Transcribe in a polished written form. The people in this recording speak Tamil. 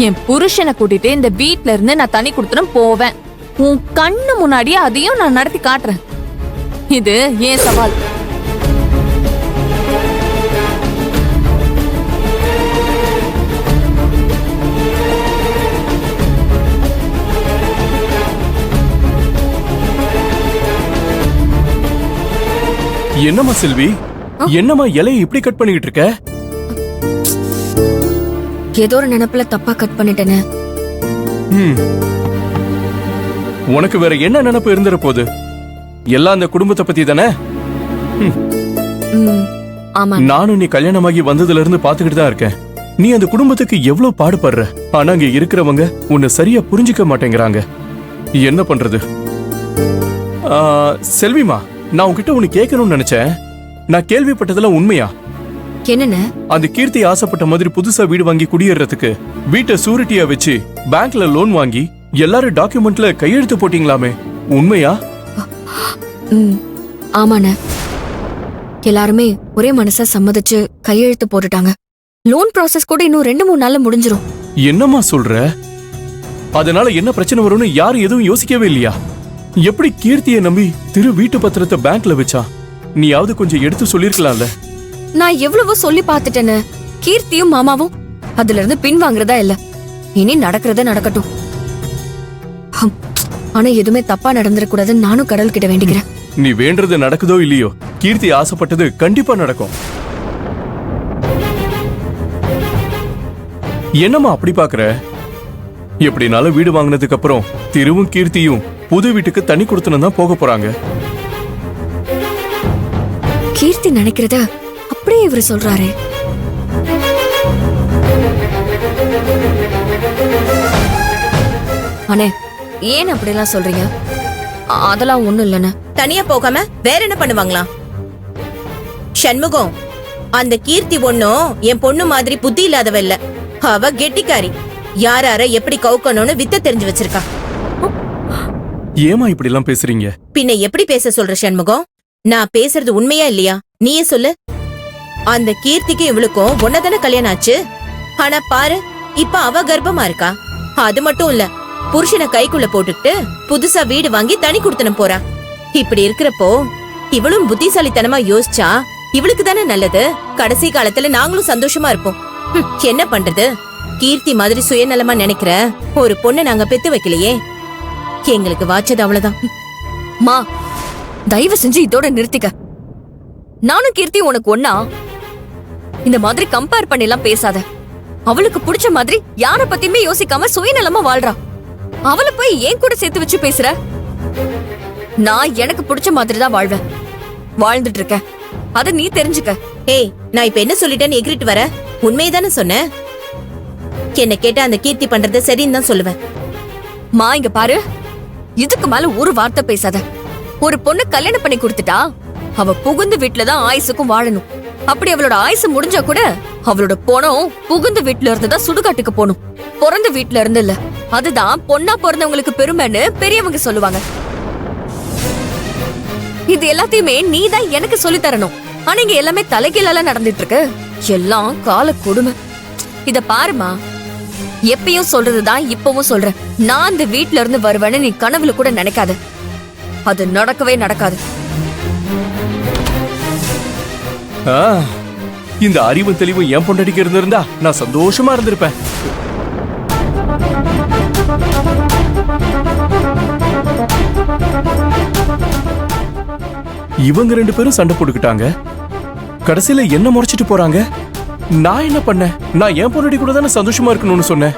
என் புருஷனை கூட்டிட்டு இந்த வீட்ல இருந்து நான் தனி கொடுத்துடும் போவேன். உன் கண்ணு முன்னாடியே அதையும் நான் நடத்தி காட்டுறேன். இது ஏன் சவால். என்னம்மா செல்வி, என்னம்மா இலையை இப்படி கட் பண்ணிக்கிட்டு இருக்க? ஏதோ ஒரு நினைப்புல தப்பா கட் பண்ணிட்டேனே. உனக்கு வேற என்ன நினைப்பு இருந்துற போது? எல்லாம் அந்த குடும்பத்தை பத்தி தானே? ஆமா. நானும் நீ கல்யாணமாகி வந்ததுல இருந்து பாத்துக்கிட்டு தான் இருக்கேன். நீ அந்த குடும்பத்துக்கு எவ்வளவு பாடுபடுற. ஆனா அங்க இருக்கிறவங்க உன்னை சரியா புரிஞ்சுக்க மாட்டேங்கிறாங்க. என்ன பண்றது? செல்விமா, நான் உன்கிட்ட உன்னை கேட்கணும்னு நினைச்சேன். நான் கேள்விப்பட்டதெல்லாம் உண்மையா? என்னன்னு? அந்த கீர்த்தி ஆசைப்பட்ட மாதிரி புதுசா வீடு வாங்கி குடியேறதுக்கு வீட்டை சூரிட்டியா வச்சு பேங்க்ல லோன் வாங்கி எல்லாரும் டாக்குமெண்ட்ல கையெழுத்து போட்டீங்களாமே, உண்மையா? ஆமாண்ண. எல்லாருமே ஒரே மனசா சம்மதிச்சு கையெழுத்து போட்டுட்டாங்க. லோன் ப்ராசஸ் கூட இன்னும் 2-3 நாள்ல முடிஞ்சிரும். என்னம்மா சொல்ற? அதனால என்ன பிரச்சனை வரும்னு யாரும் எதுவும் யோசிக்கவே இல்லையா? எப்படி கீர்த்தியை நம்பி வீட்டு பத்திரத்தை பேங்க்ல வச்சா? நீயாவது கொஞ்சம் எடுத்து சொல்லிருக்கலாம்ல. நான் எவ்வளவோ சொல்லி பாத்துட்டேன்னு. கீர்த்தியும் மாமாவும் அதுல இருந்து பின் வாங்குறதா இல்ல. இனி நடக்கிறத நடக்கட்டும். ஆனா எதுவுமே தப்பா நடந்துடக்கூடாதுன்னு நானும் கடவுள் கிட்ட வேண்டிக்கிறேன். நீ வேண்டது நடக்குதோ இல்லையோ, கீர்த்தி ஆசைப்பட்டது கண்டிப்பா நடக்கும். என்னம்மா அப்படி பாக்குற? எப்படினாலும் வீடு வாங்கினதுக்கு அப்புறம் திருவும் கீர்த்தியும் புது வீட்டுக்கு தனி கொடுத்துன்னு தான் போக போறாங்க. கீர்த்தி நினைக்கிறத அப்படியே இவரு சொல்றாரு. அண்ணே, ஏன் அப்படிலாம் சொல்றீங்க? அதெல்லாம் ஒண்ணும் இல்லன்னு. தனியா போகாம வேற என்ன பண்ணுவாங்களா? சண்முகம், அந்த கீர்த்தி ஒண்ணும் என் பொண்ணு மாதிரி புத்தி இல்லாதவ இல்ல. அவ கெட்டிக்காரி. யார எப்படி கவுக்கணும்னு வித்த தெரிஞ்சு வச்சிருக்கா. ஏமா இப்படி எல்லாம் பேசுறீங்க? பின்ன எப்படி பேச சொல்ற சண்முகம்? நான் பேசுறது உண்மையா இல்லையா? நீயே சொல்லு. அந்த கீர்த்திக்கு இவளுக்கும் ஒன்னதானே கல்யாணம் ஆச்சு. ஆனா பாரு, இப்ப அவ கர்ப்பமா இருக்கா. அது மட்டும் இல்ல, புருஷனை கைக்குள்ள போட்டுக்கிட்டு புதுசா வீடு வாங்கி தனி கொடுத்தனும் போறா. இப்படி இருக்கிறப்போ இவளும் புத்திசாலித்தனமா யோசிச்சா இவளுக்கு தானே நல்லது. கடைசி காலத்துல நாங்களும் சந்தோஷமா இருப்போம். என்ன பண்றது? கீர்த்தி மாதிரி சுயநலமா நினைக்கிற ஒரு பொண்ணை நாங்க பெத்து வைக்கலையே. எங்களுக்கு வாச்சது அவ்வளவுதான். மா, தயவு செஞ்சு இதோட நிறுத்திக்க. நானும் கீர்த்தி உனக்கு ஒன்னா? இந்த மாதிரி கம்பேர் பண்ணி எல்லாம் பேசாத. அவளுக்கு பிடிச்ச மாதிரி யார பத்தியுமே யோசிக்காம சுயநலமா வாழ்றா. அவளை போய் ஏன் கூட சேர்த்து வச்சு பேசுற? நான் எனக்கு பிடிச்ச மாதிரி தான் வாழ்வேன், வாழ்ந்துட்டு இருக்கேன். அத நீ தெரிஞ்சுக்க. ஏய், நான் இப்ப என்ன சொல்லிட்டேன்னு எகிரிட்டு வர? உண்மையதானே சொன்னேன். என்ன கேட்டா அந்த கீர்த்தி பண்றது சரின்னு தான் சொல்லுவேன். மா, இங்க பாரு, இதுக்கு மேல ஒரு வார்த்தை பேசாத. ஒரு பொண்ணு கல்யாணம் பண்ணி கொடுத்துட்டா அவ புகுந்த வீட்டுலதான் ஆயுசுக்கும் வாழணும். அப்படி அவளோட ஆயுசு முடிஞ்சா கூட அவளோட பொணம் புகுந்த வீட்டுல இருந்துதான் சுடுகாட்டுக்கு போகணும், பிறந்த வீட்டுல இருந்து இல்ல. அதுதான் பொண்ணா பிறந்தவங்களுக்கு பெருமைன்னு பெரியவங்க சொல்லுவாங்க. இது எல்லாத்தையுமே நீ தான் எனக்கு சொல்லி தரணும். ஆனா இங்க எல்லாமே தலைகீழால நடந்துட்டு இருக்கு. எல்லாம் கால கொடுமை. இத பாருமா, எப்பயும் சொல்றதுதான் இப்பவும் சொல்றேன். நான் இந்த வீட்டுல இருந்து வருவேன்னு நீ கனவுல கூட நினைக்காத. அது நடக்கவே நடக்காது. இந்த அறிவும் தெளிவும் என் பொண்டாட்டிக்கு இருந்திருந்தா நான் சந்தோஷமா இருந்திருப்பேன். இவங்க 2 பேரும் சண்டை போட்டுக்கிட்டாங்க. கடைசியில என்ன முறைச்சிட்டு போறாங்க. நான் என்ன பண்ணேன்? நான் என் பொண்டாட்டி கூட தானே சந்தோஷமா இருக்கணும்னு சொன்னேன்.